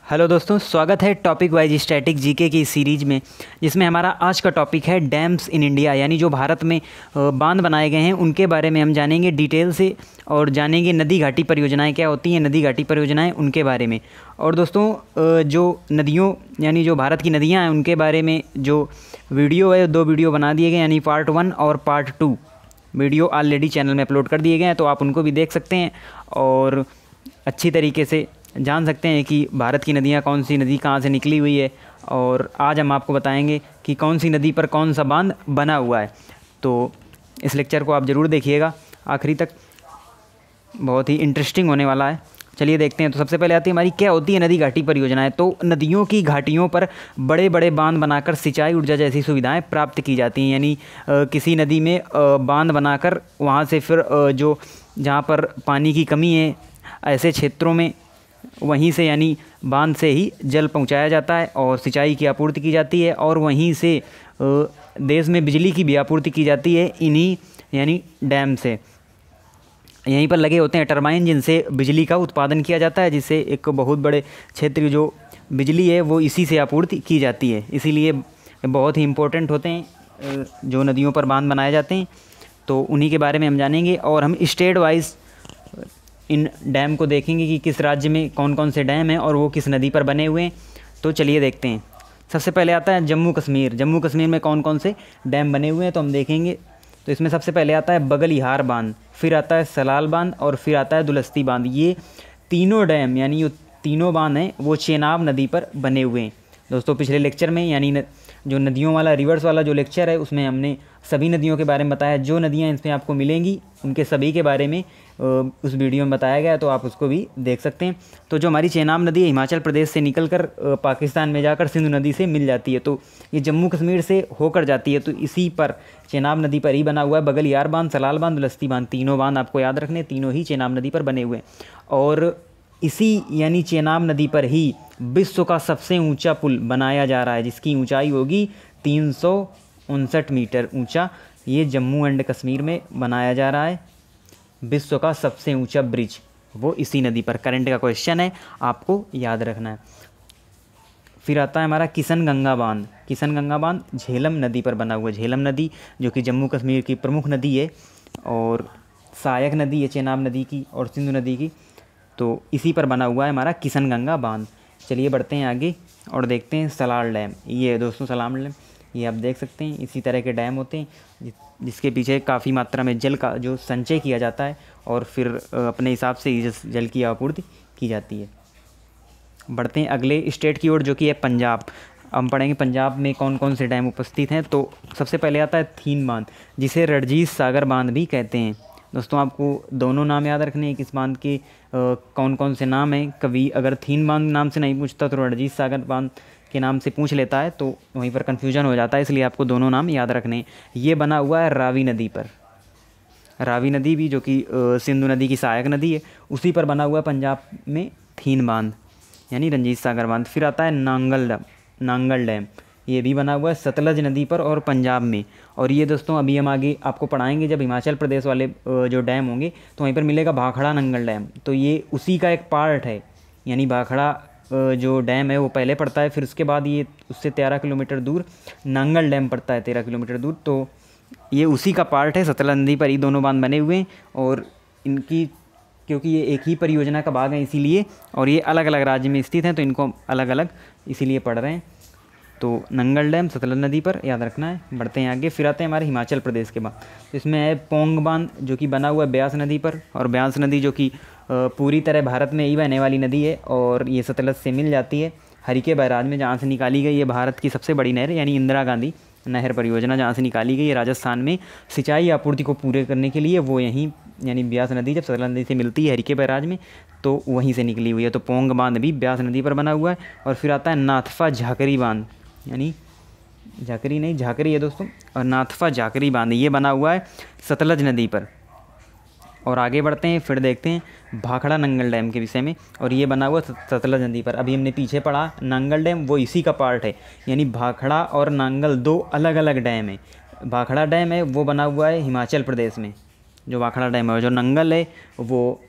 Hello दोस्तों, स्वागत है टॉपिक वाइज स्टैटिक जीके की सीरीज़ में, जिसमें हमारा आज का टॉपिक है डैम्स इन इंडिया, यानी जो भारत में बांध बनाए गए हैं उनके बारे में हम जानेंगे डिटेल से और जानेंगे नदी घाटी परियोजनाएं क्या होती हैं, नदी घाटी परियोजनाएं उनके बारे में। और दोस्तों जो नदियों यानी जो भारत की नदियाँ हैं उनके बारे में जो वीडियो है, 2 वीडियो बना दिए गए, यानी पार्ट 1 और पार्ट 2 वीडियो ऑलरेडी चैनल में अपलोड कर दिए गए हैं, तो आप उनको भी देख सकते हैं और अच्छी तरीके से जान सकते हैं कि भारत की नदियाँ कौन सी नदी कहाँ से निकली हुई है। और आज हम आपको बताएंगे कि कौन सी नदी पर कौन सा बांध बना हुआ है। तो इस लेक्चर को आप ज़रूर देखिएगा आखिरी तक, बहुत ही इंटरेस्टिंग होने वाला है। चलिए देखते हैं। तो सबसे पहले आती है हमारी क्या होती है नदी घाटी परियोजनाएं। तो नदियों की घाटियों पर बड़े बड़े बांध बनाकर सिंचाई ऊर्जा जैसी सुविधाएं प्राप्त की जाती हैं, यानी किसी नदी में बांध बनाकर वहाँ से फिर जो जहाँ पर पानी की कमी है ऐसे क्षेत्रों में वहीं से यानी बांध से ही जल पहुंचाया जाता है और सिंचाई की आपूर्ति की जाती है, और वहीं से देश में बिजली की भी आपूर्ति की जाती है इन्हीं यानी डैम से। यहीं पर लगे होते हैं टरबाइन जिनसे बिजली का उत्पादन किया जाता है, जिससे एक बहुत बड़े क्षेत्र जो बिजली है वो इसी से आपूर्ति की जाती है। इसीलिए बहुत ही इम्पोर्टेंट होते हैं जो नदियों पर बांध बनाए जाते हैं, तो उन्हीं के बारे में हम जानेंगे। और हम स्टेट वाइज इन डैम को देखेंगे कि किस राज्य में कौन कौन से डैम हैं और वो किस नदी पर बने हुए हैं। तो चलिए देखते हैं। सबसे पहले आता है जम्मू कश्मीर। जम्मू कश्मीर में कौन कौन से डैम बने हुए हैं तो हम देखेंगे। तो इसमें सबसे पहले आता है बगलिहार बांध, फिर आता है सलाल बांध और फिर आता है दुलस्ती बांध। ये तीनों डैम यानी ये तीनों बांध हैं वो चेनाब नदी पर बने हुए हैं। दोस्तों पिछले लेक्चर में यानी जो नदियों वाला रिवर्स वाला जो लेक्चर है उसमें हमने सभी नदियों के बारे में बताया। जो नदियाँ इसमें आपको मिलेंगी उनके सभी के बारे में उस वीडियो में बताया गया है, तो आप उसको भी देख सकते हैं। तो जो हमारी चेनाब नदी है हिमाचल प्रदेश से निकलकर पाकिस्तान में जाकर सिंधु नदी से मिल जाती है, तो ये जम्मू कश्मीर से होकर जाती है। तो इसी पर चेनाब नदी पर ही बना हुआ है बगलियार बांध, सलाल बांध, दुलस्ती बांध। तीनों बांध आपको याद रखने, तीनों ही चेनाब नदी पर बने हुए हैं। और इसी यानी चेनाब नदी पर ही विश्व का सबसे ऊंचा पुल बनाया जा रहा है, जिसकी ऊंचाई होगी 359 मीटर ऊंचा। ये जम्मू एंड कश्मीर में बनाया जा रहा है विश्व का सबसे ऊंचा ब्रिज, वो इसी नदी पर। करंट का क्वेश्चन है, आपको याद रखना है। फिर आता है हमारा किशन गंगा बांध। किशन गंगा बांध झेलम नदी पर बना हुआ है। झेलम नदी जो कि जम्मू कश्मीर की प्रमुख नदी है और सहायक नदी है चेनाब नदी की और सिंधु नदी की, तो इसी पर बना हुआ है हमारा किशन गंगा बांध। चलिए बढ़ते हैं आगे और देखते हैं सलाल डैम। ये दोस्तों सलाल डैम, ये आप देख सकते हैं इसी तरह के डैम होते हैं जिसके पीछे काफ़ी मात्रा में जल का जो संचय किया जाता है और फिर अपने हिसाब से इस जल की आपूर्ति की जाती है। बढ़ते हैं अगले स्टेट की ओर जो कि है पंजाब। हम पढ़ेंगे पंजाब में कौन कौन से डैम उपस्थित हैं। तो सबसे पहले आता है थीन बांध, जिसे रणजीत सागर बांध भी कहते हैं। दोस्तों आपको दोनों नाम याद रखने हैं, किस बांध के कौन कौन से नाम हैं। कभी अगर थीन बांध नाम से नहीं पूछता तो रणजीत सागर बांध के नाम से पूछ लेता है, तो वहीं पर कन्फ्यूजन हो जाता है, इसलिए आपको दोनों नाम याद रखने हैं। ये बना हुआ है रावी नदी पर। रावी नदी भी जो कि सिंधु नदी की सहायक नदी है, उसी पर बना हुआ है पंजाब में थीन बांध यानी रणजीत सागर बांध। फिर आता है नांगल डैम, ये भी बना हुआ है सतलज नदी पर और पंजाब में। और ये दोस्तों अभी हम आगे आपको पढ़ाएंगे जब हिमाचल प्रदेश वाले जो डैम होंगे तो वहीं पर मिलेगा भाखड़ा नंगल डैम, तो ये उसी का एक पार्ट है। यानी भाखड़ा जो डैम है वो पहले पड़ता है, फिर उसके बाद ये उससे 13 किलोमीटर दूर नांगल डैम पड़ता है, 13 किलोमीटर दूर, तो ये उसी का पार्ट है। सतलज नदी पर ही दोनों बांध बने हुए हैं और इनकी क्योंकि ये एक ही परियोजना का भाग है इसीलिए, और ये अलग अलग राज्य में स्थित हैं तो इनको अलग अलग इसीलिए पढ़ रहे हैं। तो नंगल डैम सतलज नदी पर याद रखना है। बढ़ते हैं आगे। फिर आते हैं हमारे हिमाचल प्रदेश के बाद, तो इसमें है पोंग बांध जो कि बना हुआ है ब्यास नदी पर। और ब्यास नदी जो कि पूरी तरह भारत में ही बहने वाली नदी है और ये सतलज से मिल जाती है हरिके बैराज में, जहाँ से निकाली गई ये भारत की सबसे बड़ी नहर यानी इंदिरा गांधी नहर परियोजना जहाँ से निकाली गई है राजस्थान में सिंचाई आपूर्ति को पूरे करने के लिए। वो यहीं यानी ब्यास नदी जब सतलज नदी से मिलती है हरिके बैराज में तो वहीं से निकली हुई है। तो पोंग बांध भी ब्यास नदी पर बना हुआ है। और फिर आता है नाथपा झाकरी बांध, यानी झाकरी नहीं झाकरी है दोस्तों, और नाथपा झाकरी बांध ये बना हुआ है सतलज नदी पर। और आगे बढ़ते हैं, फिर देखते हैं भाखड़ा नंगल डैम के विषय में, और ये बना हुआ सतलज नदी पर। अभी हमने पीछे पढ़ा नांगल डैम, वो इसी का पार्ट है। यानी भाखड़ा और नांगल दो अलग अलग डैम है। भाखड़ा डैम है वो बना हुआ है हिमाचल प्रदेश में, जो भाखड़ा डैम है, और जो नंगल है वो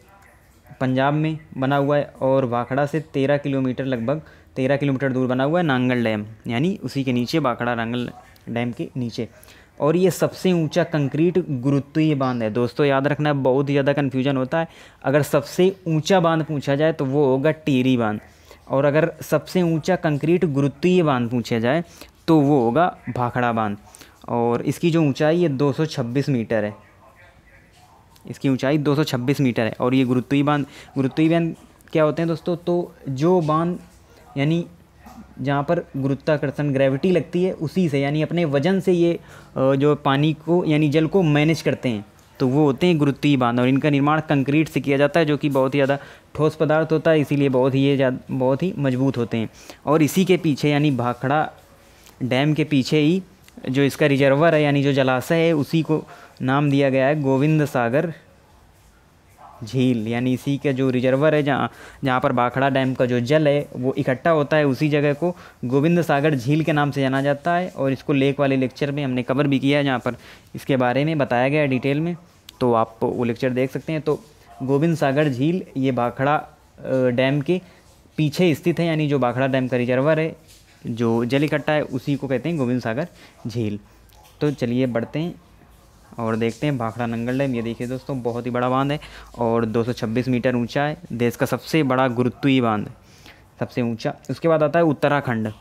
पंजाब में बना हुआ है, और भाखड़ा से 13 किलोमीटर, लगभग 13 किलोमीटर दूर बना हुआ है नांगल डैम, यानी उसी के नीचे, भाखड़ा नांगल डैम के नीचे। और ये सबसे ऊंचा कंक्रीट गुरुत्वीय बांध है। दोस्तों याद रखना, बहुत ही ज़्यादा कन्फ्यूजन होता है। अगर सबसे ऊंचा बांध पूछा जाए तो वो होगा टिहरी बांध, और अगर सबसे ऊंचा कंक्रीट गुरुत्वीय बांध पूछा जाए तो वो होगा भाखड़ा बांध। और इसकी जो ऊंचाई है 226 मीटर है, इसकी ऊंचाई 226 मीटर है। और ये गुरुत्वीय बांध क्या होते हैं दोस्तों? तो जो बांध यानी जहाँ पर गुरुत्वाकर्षण ग्रेविटी लगती है उसी से, यानी अपने वजन से ये जो पानी को यानी जल को मैनेज करते हैं, तो वो होते हैं गुरुत्वीय बांध। और इनका निर्माण कंक्रीट से किया जाता है, जो कि बहुत ही ज़्यादा ठोस पदार्थ होता है, इसीलिए बहुत ही मजबूत होते हैं। और इसी के पीछे यानी भाखड़ा डैम के पीछे ही जो इसका रिजर्वर है, यानी जो जलाशय है, उसी को नाम दिया गया है गोविंद सागर झील। यानी इसी का जो रिजर्वर है, जहाँ पर भाखड़ा डैम का जो जल है वो इकट्ठा होता है, उसी जगह को गोविंद सागर झील के नाम से जाना जाता है। और इसको लेक वाले लेक्चर में हमने कवर भी किया है, जहाँ पर इसके बारे में बताया गया है डिटेल में, तो आप वो लेक्चर देख सकते हैं। तो गोविंद सागर झील ये भाखड़ा डैम के पीछे स्थित है, यानी जो भाखड़ा डैम का रिजर्वर है, जो जल इकट्ठा है, उसी को कहते हैं गोविंद सागर झील। तो चलिए बढ़ते हैं और देखते हैं भाखड़ा नांगल डैम। ये देखिए दोस्तों, बहुत ही बड़ा बांध है और 226 मीटर ऊंचा है, देश का सबसे बड़ा गुरुत्वीय बांध, सबसे ऊंचा। उसके बाद आता है उत्तराखंड।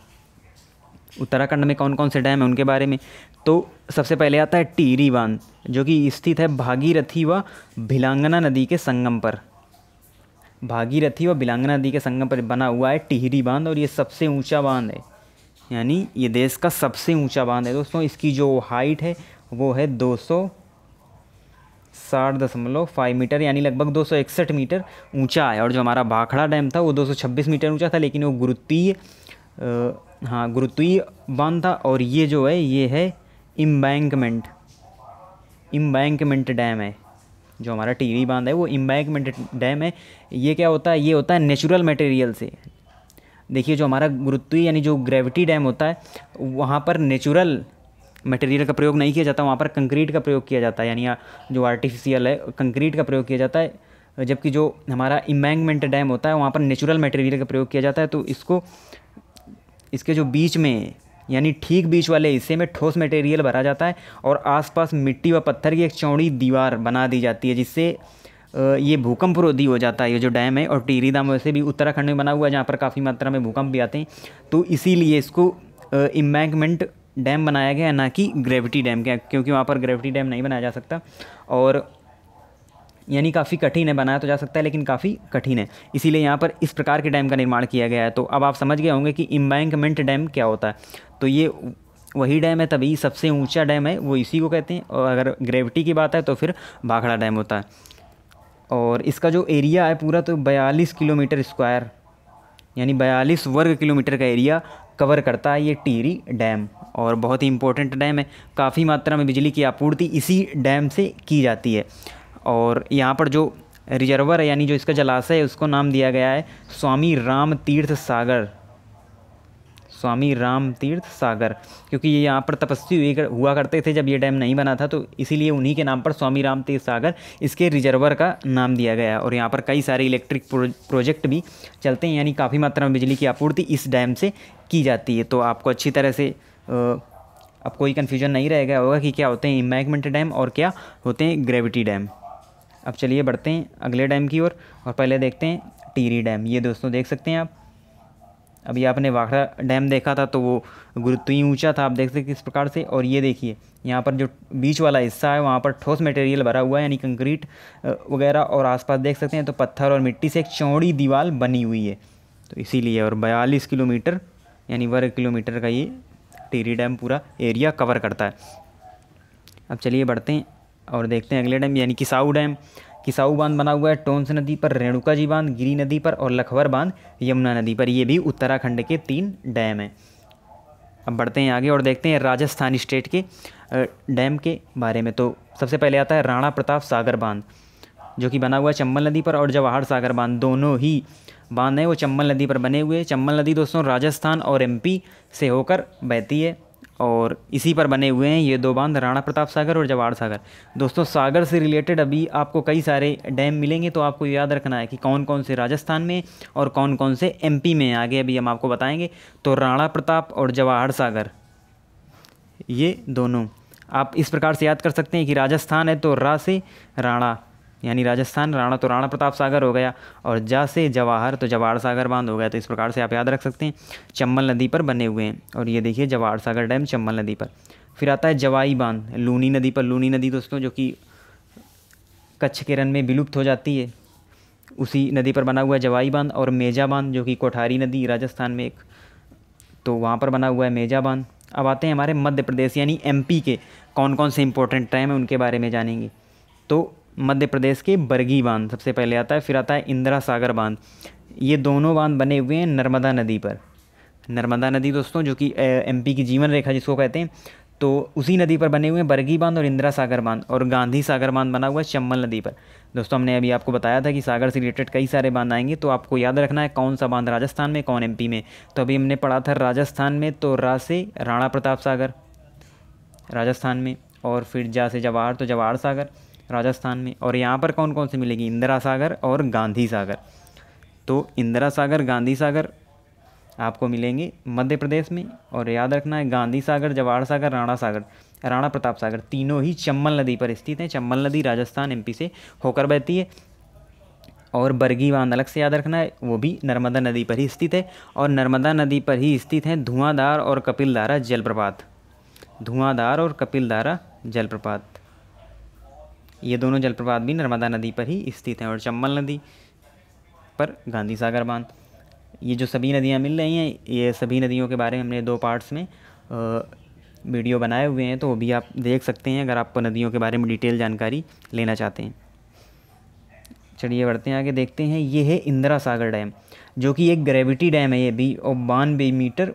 उत्तराखंड में कौन कौन से डैम हैं उनके बारे में, तो सबसे पहले आता है टिहरी बांध, जो कि स्थित है भागीरथी व भिलांगना नदी के संगम पर। भागीरथी व भिलांगना नदी के संगम पर बना हुआ है टिहरी बांध, और ये सबसे ऊंचा बांध है, यानी ये देश का सबसे ऊंचा बांध है दोस्तों। इसकी जो हाइट है वो है 260.5 मीटर, यानी लगभग 261 मीटर ऊंचा है। और जो हमारा भाखड़ा डैम था वो 226 मीटर ऊंचा था, लेकिन वो गुरुत्वीय बांध था। और ये जो है ये है इम्बैंकमेंट डैम है। जो हमारा टिहरी बांध है वो इम्बैंकमेंट डैम है। ये क्या होता है? ये होता है नेचुरल मटेरियल से। देखिए, जो हमारा गुरुत्वीय यानी जो ग्रेविटी डैम होता है, वहाँ पर नेचुरल मटेरियल का प्रयोग नहीं किया जाता, वहाँ पर कंक्रीट का प्रयोग किया जाता है, यानी जो आर्टिफिशियल है कंक्रीट का प्रयोग किया जाता है। जबकि जो हमारा इम्बैंकमेंट डैम होता है वहाँ पर नेचुरल मटेरियल का प्रयोग किया जाता है। तो इसके जो बीच में यानी ठीक बीच वाले हिस्से में ठोस मटेरियल भरा जाता है, और आसपास मिट्टी व पत्थर की एक चौड़ी दीवार बना दी जाती है, जिससे ये भूकंप रोधी हो जाता है ये जो डैम है। और टिहरी डैम वैसे भी उत्तराखंड में बना हुआ है, जहाँ पर काफ़ी मात्रा में भूकंप भी आते हैं, तो इसीलिए इसको इम्बैंकमेंट डैम बनाया गया है, ना कि ग्रेविटी डैम, क्योंकि वहाँ पर ग्रेविटी डैम नहीं बनाया जा सकता। और यानी काफ़ी कठिन है, बनाया तो जा सकता है लेकिन काफ़ी कठिन है, इसीलिए यहाँ पर इस प्रकार के डैम का निर्माण किया गया है। तो अब आप समझ गए होंगे कि इम्बैंकमेंट डैम क्या होता है। तो ये वही डैम है, तभी सबसे ऊंचा डैम है वो इसी को कहते हैं। और अगर ग्रेविटी की बात है तो फिर भाखड़ा डैम होता है। और इसका जो एरिया है पूरा, तो 42 किलोमीटर स्क्वायर, यानी 42 वर्ग किलोमीटर का एरिया कवर करता है ये टिहरी डैम। और बहुत ही इंपॉर्टेंट डैम है, काफ़ी मात्रा में बिजली की आपूर्ति इसी डैम से की जाती है। और यहाँ पर जो रिजर्वर है यानी जो इसका जलाशय है, उसको नाम दिया गया है स्वामी राम तीर्थ सागर, क्योंकि ये यहाँ पर तपस्वी हुआ करते थे जब ये डैम नहीं बना था, तो इसीलिए उन्हीं के नाम पर स्वामी राम तीर्थ सागर इसके रिजर्वर का नाम दिया गया है। और यहाँ पर कई सारे इलेक्ट्रिक प्रोजेक्ट भी चलते हैं, यानी काफ़ी मात्रा में बिजली की आपूर्ति इस डैम से की जाती है। तो आपको अच्छी तरह से अब कोई कन्फ्यूजन नहीं रहेगा होगा कि क्या होते हैं इम्बैंकमेंट डैम और क्या होते हैं ग्रेविटी डैम। अब चलिए बढ़ते हैं अगले डैम की ओर, और पहले देखते हैं टिहरी डैम। ये दोस्तों देख सकते हैं आप, अभी आपने भाखड़ा डैम देखा था तो वो गुरुत्वीय ऊंचा था, आप देख सकते हैं किस प्रकार से। और ये देखिए यहाँ पर जो बीच वाला हिस्सा है वहाँ पर ठोस मटेरियल भरा हुआ है, यानी कंक्रीट वगैरह, और आसपास देख सकते हैं तो पत्थर और मिट्टी से एक चौड़ी दीवार बनी हुई है, तो इसीलिए। और 42 किलोमीटर यानी वर्ग किलोमीटर का ये टिहरी डैम पूरा एरिया कवर करता है। अब चलिए बढ़ते हैं और देखते हैं अगले डैम यानी किसाऊ डैम। किसाऊ बांध बना हुआ है टोंस नदी पर, रेणुका जी बांध गिरी नदी पर, और लखवर बांध यमुना नदी पर। ये भी उत्तराखंड के 3 डैम हैं। अब बढ़ते हैं आगे और देखते हैं राजस्थान स्टेट के डैम के बारे में। तो सबसे पहले आता है राणा प्रताप सागर बांध, जो कि बना हुआ है चंबल नदी पर, और जवाहर सागर बांध, दोनों ही बांध है वो चंबल नदी पर बने हुए। चंबल नदी दोस्तों राजस्थान और MP से होकर बहती है, और इसी पर बने हुए हैं ये 2 बांध, राणा प्रताप सागर और जवाहर सागर। दोस्तों सागर से रिलेटेड अभी आपको कई सारे डैम मिलेंगे, तो आपको याद रखना है कि कौन कौन से राजस्थान में और कौन कौन से एमपी में, आगे अभी हम आपको बताएंगे। तो राणा प्रताप और जवाहर सागर ये दोनों आप इस प्रकार से याद कर सकते हैं कि राजस्थान है तो रा से राणा, यानी राजस्थान, राणा तो राणा प्रताप सागर हो गया, और जा से जवाहर तो जवाहर सागर बांध हो गया। तो इस प्रकार से आप याद रख सकते हैं। चंबल नदी पर बने हुए हैं, और ये देखिए जवाहर सागर डैम चंबल नदी पर। फिर आता है जवाई बांध लूनी नदी पर। लूनी नदी दोस्तों जो कि कच्छ के रण में विलुप्त हो जाती है, उसी नदी पर बना हुआ है जवाई बांध। और मेजा बांध जो कि कोठारी नदी राजस्थान में एक, तो वहाँ पर बना हुआ है मेजा बांध। अब आते हैं हमारे मध्य प्रदेश यानी एमपी के कौन कौन से इंपॉर्टेंट डैम है उनके बारे में जानेंगे। तो मध्य प्रदेश के बरगी बांध सबसे पहले आता है। फिर आता है इंदिरा सागर बांध। ये दोनों बांध बने हुए हैं नर्मदा नदी पर। नर्मदा नदी दोस्तों जो कि एमपी की जीवन रेखा जिसको कहते हैं, तो उसी नदी पर बने हुए हैं बरगी बांध और इंदिरा सागर बांध। और गांधी सागर बांध बना हुआ है चंबल नदी पर। दोस्तों हमने अभी आपको बताया था कि सागर से रिलेटेड कई सारे बांध आएंगे, तो आपको याद रखना है कौन सा बांध राजस्थान में, कौन एमपी में। तो अभी हमने पढ़ा था राजस्थान में, तो रा से राणा प्रताप सागर राजस्थान में, और फिर जा से जवाहर तो जवाहर सागर राजस्थान में। और यहाँ पर कौन कौन से मिलेगी, इंदिरा सागर और गांधी सागर। तो इंदिरा सागर गांधी सागर आपको मिलेंगे मध्य प्रदेश में। और याद रखना है गांधी सागर, जवाहर सागर, राणा प्रताप सागर तीनों ही चंबल नदी पर स्थित हैं। चंबल नदी राजस्थान एमपी से होकर बहती है। और बरगी बांध अलग से याद रखना है, वो भी नर्मदा नदी पर ही स्थित है। और नर्मदा नदी पर ही स्थित है धुआंधार और कपिलधारा जलप्रपात। धुआंधार और कपिलधारा जलप्रपात, ये दोनों जलप्रपात भी नर्मदा नदी पर ही स्थित हैं। और चंबल नदी पर गांधी सागर बांध। ये जो सभी नदियाँ मिल रही हैं, ये सभी नदियों के बारे में हमने 2 पार्ट्स में वीडियो बनाए हुए हैं, तो वो भी आप देख सकते हैं अगर आप नदियों के बारे में डिटेल जानकारी लेना चाहते हैं। चलिए बढ़ते हैं आगे, देखते हैं। ये है इंदिरा सागर डैम जो कि एक ग्रेविटी डैम है ये भी, और 92 मीटर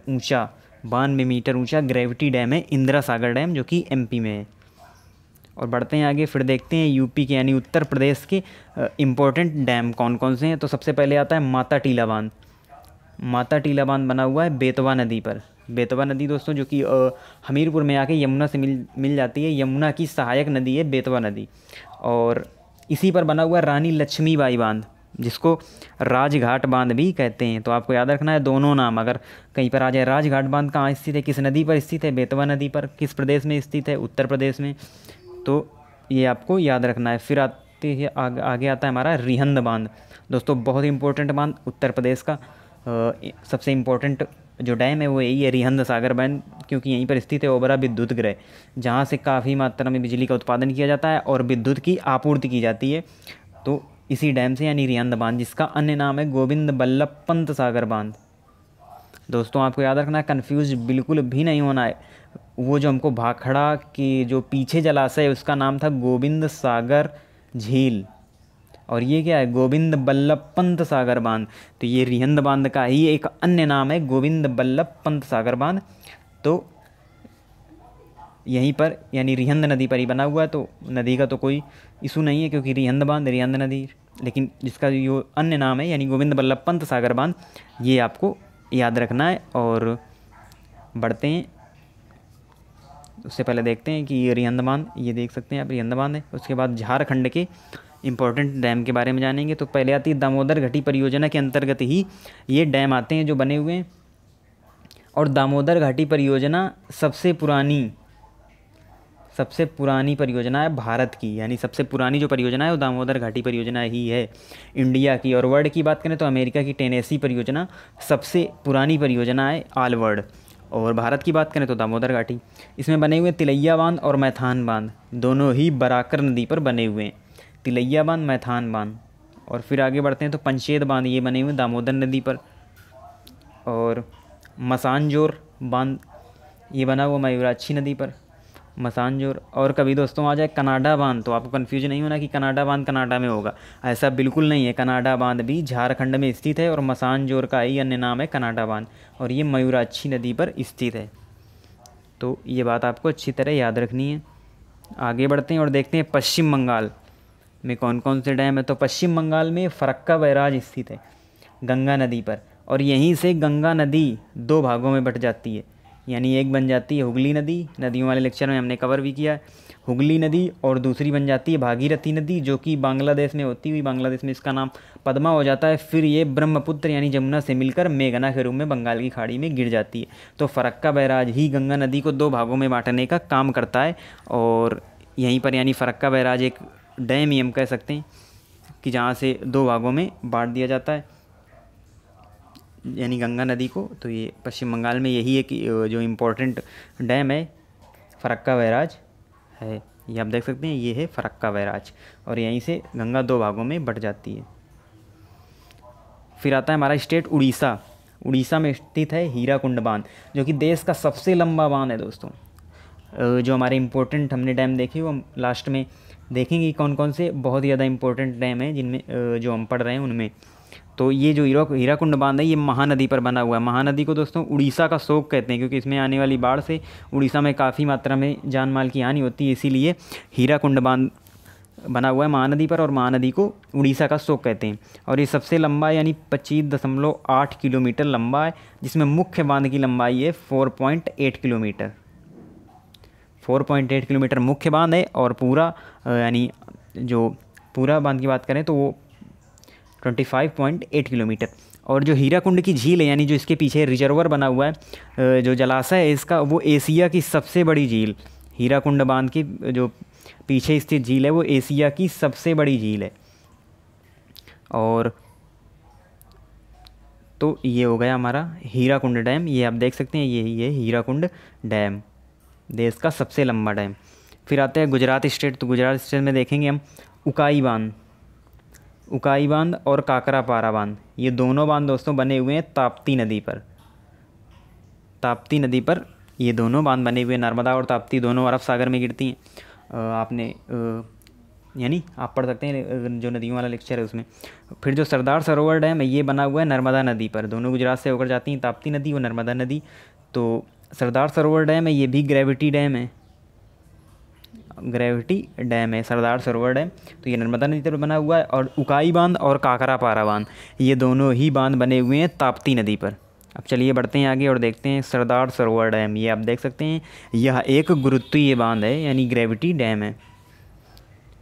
ऊंचा ग्रेविटी डैम है इंदिरा सागर डैम जो कि एमपी में है। और बढ़ते हैं आगे, फिर देखते हैं यूपी के यानी उत्तर प्रदेश के इम्पोर्टेंट डैम कौन कौन से हैं। तो सबसे पहले आता है माता टीला बांध। माता टीला बांध बना हुआ है बेतवा नदी पर। बेतवा नदी दोस्तों जो कि हमीरपुर में आके यमुना से मिल जाती है, यमुना की सहायक नदी है बेतवा नदी। और इसी पर बना हुआ है रानी लक्ष्मीबाई बांध जिसको राजघाट बांध भी कहते हैं। तो आपको याद रखना है दोनों नाम, अगर कहीं पर आ जाए राजघाट बांध कहाँ स्थित है, किस नदी पर स्थित है, बेतवा नदी पर, किस प्रदेश में स्थित है, उत्तर प्रदेश में, तो ये आपको याद रखना है। फिर आते हैं आगे आता है हमारा रिहंद बांध। दोस्तों बहुत इंपॉर्टेंट बांध, उत्तर प्रदेश का सबसे इम्पोर्टेंट जो डैम है वो यही है रिहंद सागर बांध, क्योंकि यहीं पर स्थित है ओबरा विद्युत गृह, जहाँ से काफ़ी मात्रा में बिजली का उत्पादन किया जाता है और विद्युत की आपूर्ति की जाती है। तो इसी डैम से यानी रिहंद बांध, जिसका अन्य नाम है गोविंद बल्लभ पंत सागर बांध। दोस्तों आपको याद रखना है, कन्फ्यूज बिल्कुल भी नहीं होना है। वो जो हमको भाखड़ा के जो पीछे जलाशय है उसका नाम था गोविंद सागर झील, और ये क्या है, गोविंद बल्लभ पंत सागर बांध। तो ये रिहंद बांध का ही एक अन्य नाम है गोविंद बल्लभ पंत सागर बांध। तो यहीं पर यानी रिहंद नदी पर ही बना हुआ है, तो नदी का तो कोई इशू नहीं है क्योंकि रिहंद बांध रिहंद नदी, लेकिन जिसका जो अन्य नाम है यानी गोविंद बल्लभ पंत सागर बांध, ये आपको याद रखना है। और बढ़ते हैं, उससे पहले देखते हैं कि ये रिहंद बांध, ये देख सकते हैं आप रिहंद बांध है। उसके बाद झारखंड के इंपॉर्टेंट डैम के बारे में जानेंगे। तो पहले आती है दामोदर घाटी परियोजना के अंतर्गत ही ये डैम आते हैं जो बने हुए हैं। और दामोदर घाटी परियोजना सबसे पुरानी परियोजना है भारत की, यानी सबसे पुरानी जो परियोजना है वो दामोदर घाटी परियोजना ही है इंडिया की। और वर्ल्ड की बात करें तो अमेरिका की टेनेसी परियोजना सबसे पुरानी परियोजना है ऑल वर्ल्ड। और भारत की बात करें तो दामोदर घाटी। इसमें बने हुए तिलैया बांध और मैथान बांध, दोनों ही बराकर नदी पर बने हुए हैं, तिलैया बांध, मैथान बांध। और फिर आगे बढ़ते हैं तो पंचेत बांध, ये बने हुए दामोदर नदी पर। और मसानजोर बांध, ये बना हुआ मयूराक्षी नदी पर, मसानजोर। और कभी दोस्तों आ जाए कनाडा बांध, तो आपको कन्फ्यूज नहीं होना कि कनाडा बांध कनाडा में होगा, ऐसा बिल्कुल नहीं है। कनाडा बांध भी झारखंड में स्थित है और मसानजोर का ही अन्य नाम है कनाडा बांध, और ये मयूराक्षी नदी पर स्थित है। तो ये बात आपको अच्छी तरह याद रखनी है। आगे बढ़ते हैं और देखते हैं पश्चिम बंगाल में कौन कौन से डैम है। तो पश्चिम बंगाल में फरक्का बैराज स्थित है गंगा नदी पर, और यहीं से गंगा नदी 2 भागों में बट जाती है, यानी एक बन जाती है हुगली नदी, नदियों वाले लेक्चर में हमने कवर भी किया है, हुगली नदी, और दूसरी बन जाती है भागीरथी नदी जो कि बांग्लादेश में होती हुई बांग्लादेश में इसका नाम पद्मा हो जाता है। फिर ये ब्रह्मपुत्र यानी जमुना से मिलकर मेघना के रूप में बंगाल की खाड़ी में गिर जाती है। तो फरक्का बैराज ही गंगा नदी को 2 भागों में बांटने का काम करता है, और यहीं पर यानी फरक्का बैराज एक डैम ही हम कह सकते हैं कि जहाँ से 2 भागों में बांट दिया जाता है यानी गंगा नदी को। तो ये पश्चिम बंगाल में यही एक जो इम्पोर्टेंट डैम है फरक्का बैराज है, ये आप देख सकते हैं, ये है फरक्का बैराज, और यहीं से गंगा 2 भागों में बट जाती है। फिर आता है हमारा स्टेट उड़ीसा। उड़ीसा में स्थित है हीराकुंड बांध जो कि देश का सबसे लंबा बांध है दोस्तों। जो हमारे इम्पोर्टेंट हमने डैम देखे वो हम लास्ट में देखेंगे कौन कौन से बहुत ज़्यादा इम्पोर्टेंट डैम हैं जिनमें जो हम पढ़ रहे हैं उनमें। तो ये जो हीराकुंड बांध है ये महानदी पर बना हुआ है। महानदी को दोस्तों उड़ीसा का शोक कहते हैं क्योंकि इसमें आने वाली बाढ़ से उड़ीसा में काफ़ी मात्रा में जान माल की हानि होती है, इसीलिए हीराकुंड बांध बना हुआ है महानदी पर, और महानदी को उड़ीसा का शोक कहते हैं। और ये सबसे लंबा यानी 25.8 किलोमीटर लंबा है, जिसमें मुख्य बांध की लंबाई है 4.8 किलोमीटर। 4.8 किलोमीटर मुख्य बांध है, और पूरा यानी जो पूरा बांध की बात करें तो वो 25.8 किलोमीटर। और जो हीराकुंड की झील है यानी जो इसके पीछे रिजर्वर बना हुआ है, जो जलाशय है इसका, वो एशिया की सबसे बड़ी झील, हीराकुंड बांध की जो पीछे स्थित झील है वो एशिया की सबसे बड़ी झील है। और तो ये हो गया हमारा हीराकुंड डैम, ये आप देख सकते हैं, यही है हीराकुंड डैम, देश का सबसे लंबा डैम। फिर आते हैं गुजरात स्टेट। तो गुजरात स्टेट में देखेंगे हम उकाई बांध, उकाई बांध और काकरापारा बांध, ये दोनों बांध दोस्तों बने हुए हैं ताप्ती नदी पर। ताप्ती नदी पर ये दोनों बांध बने हुए, नर्मदा और ताप्ती दोनों अरब सागर में गिरती हैं। आपने यानी आप पढ़ सकते हैं जो नदियों वाला लेक्चर है उसमें। फिर जो सरदार सरोवर डैम है ये बना हुआ है नर्मदा नदी पर, दोनों गुजरात से होकर जाती हैं, ताप्ती नदी और नर्मदा नदी। तो सरदार सरोवर डैम है ये भी ग्रेविटी डैम है, ग्रेविटी डैम है सरदार सरोवर डैम। तो ये नर्मदा नदी पर बना हुआ है। और उकाई बांध और काकरापारा बांध ये दोनों ही बांध बने हुए हैं ताप्ती नदी पर। अब चलिए बढ़ते हैं आगे और देखते हैं सरदार सरोवर डैम, ये आप देख सकते हैं, यह एक गुरुत्वीय बांध है यानी ग्रेविटी डैम है।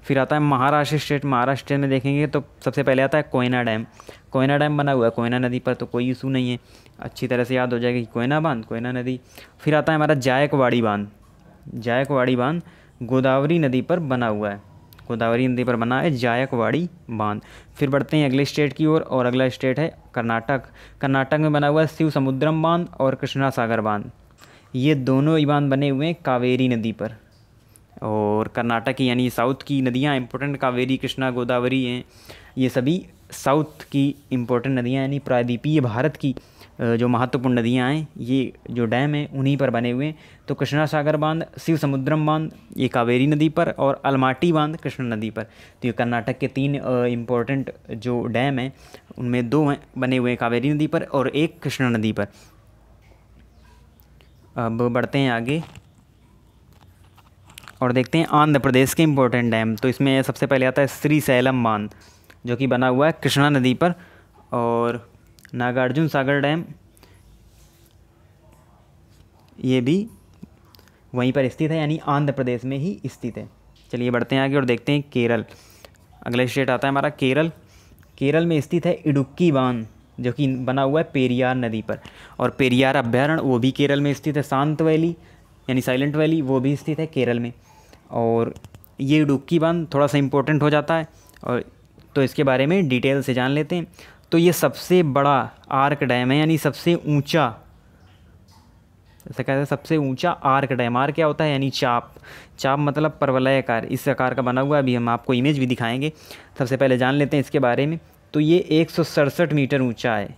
फिर आता है महाराष्ट्र स्टेट। महाराष्ट्र में देखेंगे तो सबसे पहले आता है कोयना डैम। कोयना डैम बना हुआ है कोयना नदी पर, तो कोई इशू नहीं है, अच्छी तरह से याद हो जाएगा कि कोयना बांध, कोयना नदी। फिर आता है हमारा जायकवाड़ी बांध। जायकवाड़ी बांध गोदावरी नदी पर बना हुआ है, गोदावरी नदी पर बना है जायकवाड़ी बांध। फिर बढ़ते हैं अगले स्टेट की ओर, और अगला स्टेट है कर्नाटक। कर्नाटक में बना हुआ है शिव समुद्रम बांध और कृष्णा सागर बांध, ये दोनों ही बांध बने हुए हैं कावेरी नदी पर। और कर्नाटक की यानी साउथ की नदियाँ इंपॉर्टेंट कावेरी, कृष्णा, गोदावरी हैं, ये सभी साउथ की इम्पोर्टेंट नदियाँ यानी प्रायद्वीपीय भारत की जो महत्वपूर्ण नदियाँ हैं, ये जो डैम हैं उन्हीं पर बने हुए हैं। तो कृष्णा सागर बांध, शिव समुद्रम बांध ये कावेरी नदी पर, और अलमाटी बांध कृष्णा नदी पर। तो ये कर्नाटक के 3 इम्पोर्टेंट जो डैम हैं उनमें 2 बने हुए हैं कावेरी नदी पर और एक कृष्णा नदी पर। अब बढ़ते हैं आगे और देखते हैं आंध्र प्रदेश के इम्पोर्टेंट डैम। तो इसमें सबसे पहले आता है श्रीशैलम बांध जो कि बना हुआ है कृष्णा नदी पर, और नागार्जुन सागर डैम ये भी वहीं पर स्थित है यानी आंध्र प्रदेश में ही स्थित है। चलिए बढ़ते हैं आगे और देखते हैं केरल। अगला स्टेट आता है हमारा केरल। केरल में स्थित है इडुक्की बांध जो कि बना हुआ है पेरियार नदी पर, और पेरियार अभ्यारण्य वो भी केरल में स्थित है। शांत वैली यानी साइलेंट वैली वो भी स्थित है केरल में। और ये इडुक्की बांध थोड़ा सा इम्पोर्टेंट हो जाता है, और तो इसके बारे में डिटेल से जान लेते हैं। तो ये सबसे बड़ा आर्क डैम है यानी सबसे ऊंचा, ऐसा कहते हैं सबसे ऊंचा आर्क डैम। आर्क क्या होता है यानी चाप, चाप मतलब परवलयाकार, इस आकार का बना हुआ है। अभी हम आपको इमेज भी दिखाएंगे, सबसे पहले जान लेते हैं इसके बारे में। तो ये 167 मीटर ऊंचा है,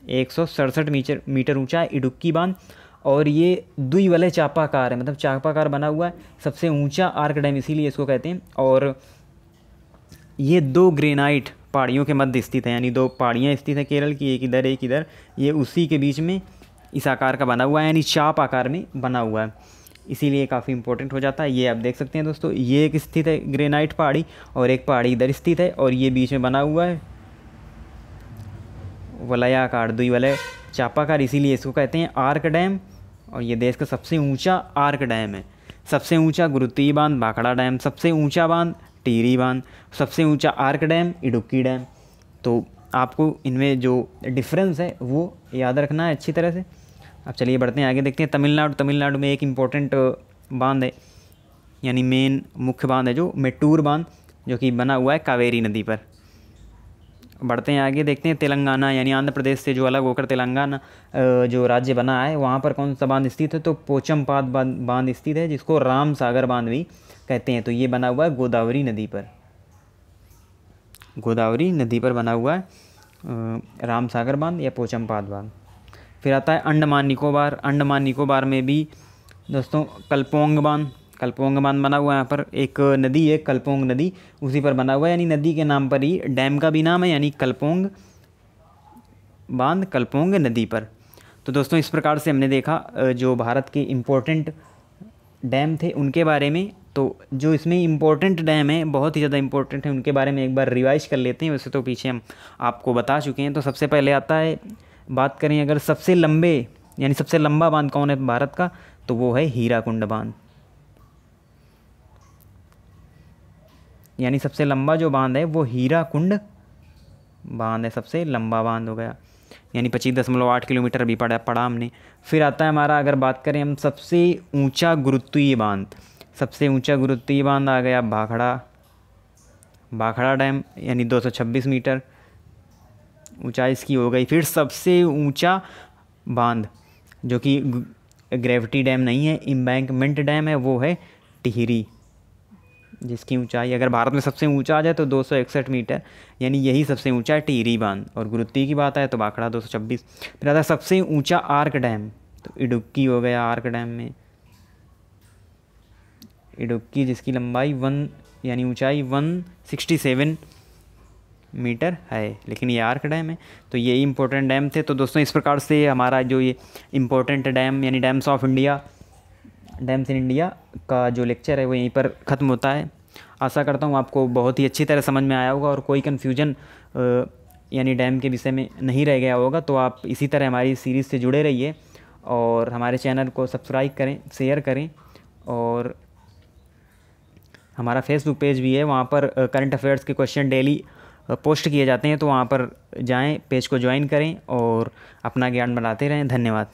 167 मीटर ऊंचा है इडुक्की बांध, और ये द्विवलय चापाकार है, मतलब चापाकार बना हुआ है, सबसे ऊंचा आर्क डैम इसीलिए इसको कहते हैं। और ये 2 ग्रेनाइट पहाड़ियों के मध्य स्थित है यानी 2 पहाड़ियाँ स्थित हैं केरल की, एक इधर एक इधर, ये उसी के बीच में इस आकार का बना हुआ है यानी चाप आकार में बना हुआ है, इसीलिए काफ़ी इंपॉर्टेंट हो जाता है। ये आप देख सकते हैं दोस्तों, ये एक स्थित है ग्रेनाइट पहाड़ी और एक पहाड़ी इधर स्थित है, और ये बीच में बना हुआ है वलयाकार, द्विवलय चापाकार, इसीलिए इसको कहते हैं आर्क डैम। और ये देश का सबसे ऊंचा आर्क डैम है। सबसे ऊंचा गुरुत्वीय बांध भाखड़ा डैम, सबसे ऊंचा बांध टिहरी बांध, सबसे ऊंचा आर्क डैम इडुक्की डैम। तो आपको इनमें जो डिफरेंस है वो याद रखना है अच्छी तरह से। अब चलिए बढ़ते हैं आगे, देखते हैं तमिलनाडु में एक इम्पोर्टेंट बांध है, यानी मेन मुख्य बांध है जो मेट्टूर बांध, जो कि बना हुआ है कावेरी नदी पर। बढ़ते हैं आगे, देखते हैं तेलंगाना यानी आंध्र प्रदेश से जो अलग होकर तेलंगाना जो राज्य बना है, वहाँ पर कौन सा बांध स्थित है? तो पोचमपाद बांध स्थित है, जिसको राम सागर बांध भी कहते हैं। तो ये बना हुआ है गोदावरी नदी पर, गोदावरी नदी पर बना हुआ है राम सागर बांध या पोचमपाद बांध। फिर आता है अंडमान निकोबार। अंडमान निकोबार में भी दोस्तों कल्पोंग बांध बना हुआ है। यहाँ पर एक नदी है कल्पोंग नदी, उसी पर बना हुआ है, यानी नदी के नाम पर ही डैम का भी नाम है, यानी कल्पोंग बांध कल्पोंग नदी पर। तो दोस्तों इस प्रकार से हमने देखा जो भारत के इम्पोर्टेंट डैम थे उनके बारे में। तो जो इसमें इम्पोर्टेंट डैम है, बहुत ही ज़्यादा इम्पोर्टेंट है, उनके बारे में एक बार रिवाइज कर लेते हैं। वैसे तो पीछे हम आपको बता चुके हैं। तो सबसे पहले आता है, बात करें अगर सबसे लंबे यानी सबसे लंबा बांध कौन है भारत का, तो वो है हीराकुंड बांध। यानी सबसे लंबा जो बांध है वो हीराकुंड बांध है, सबसे लंबा बांध हो गया, यानी 25.8 किलोमीटर भी पड़ा हमने। फिर आता है हमारा, अगर बात करें हम सबसे ऊंचा गुरुत्वीय बांध, सबसे ऊंचा गुरुत्वीय बांध आ गया भाखड़ा डैम, यानी 226 मीटर ऊंचाई इसकी हो गई। फिर सबसे ऊंचा बांध जो कि ग्रेविटी डैम नहीं है, एम्बैंकमेंट डैम है, वो है टिहरी, जिसकी ऊंचाई अगर भारत में सबसे ऊंचा आ जाए तो 261 मीटर, यानी यही सबसे ऊंचा है टिहरी बांध। और गुरुत्वीय की बात आए तो भाखड़ा 226। फिर आता है सबसे ऊंचा आर्क डैम, तो इडुक्की हो गया आर्क डैम में, इडुक्की जिसकी लंबाई यानी ऊंचाई 167 मीटर है, लेकिन ये आर्क डैम है। तो ये इंपॉर्टेंट डैम थे। तो दोस्तों इस प्रकार से हमारा जो ये इम्पोर्टेंट डैम यानी डैम्स इन इंडिया का जो लेक्चर है वो यहीं पर ख़त्म होता है। आशा करता हूँ आपको बहुत ही अच्छी तरह समझ में आया होगा और कोई कन्फ्यूजन यानी डैम के विषय में नहीं रह गया होगा। तो आप इसी तरह हमारी सीरीज़ से जुड़े रहिए और हमारे चैनल को सब्सक्राइब करें, शेयर करें। और हमारा फेसबुक पेज भी है, वहाँ पर करंट अफेयर्स के क्वेश्चन डेली पोस्ट किए जाते हैं, तो वहाँ पर जाएं, पेज को ज्वाइन करें और अपना ज्ञान बढ़ाते रहें। धन्यवाद।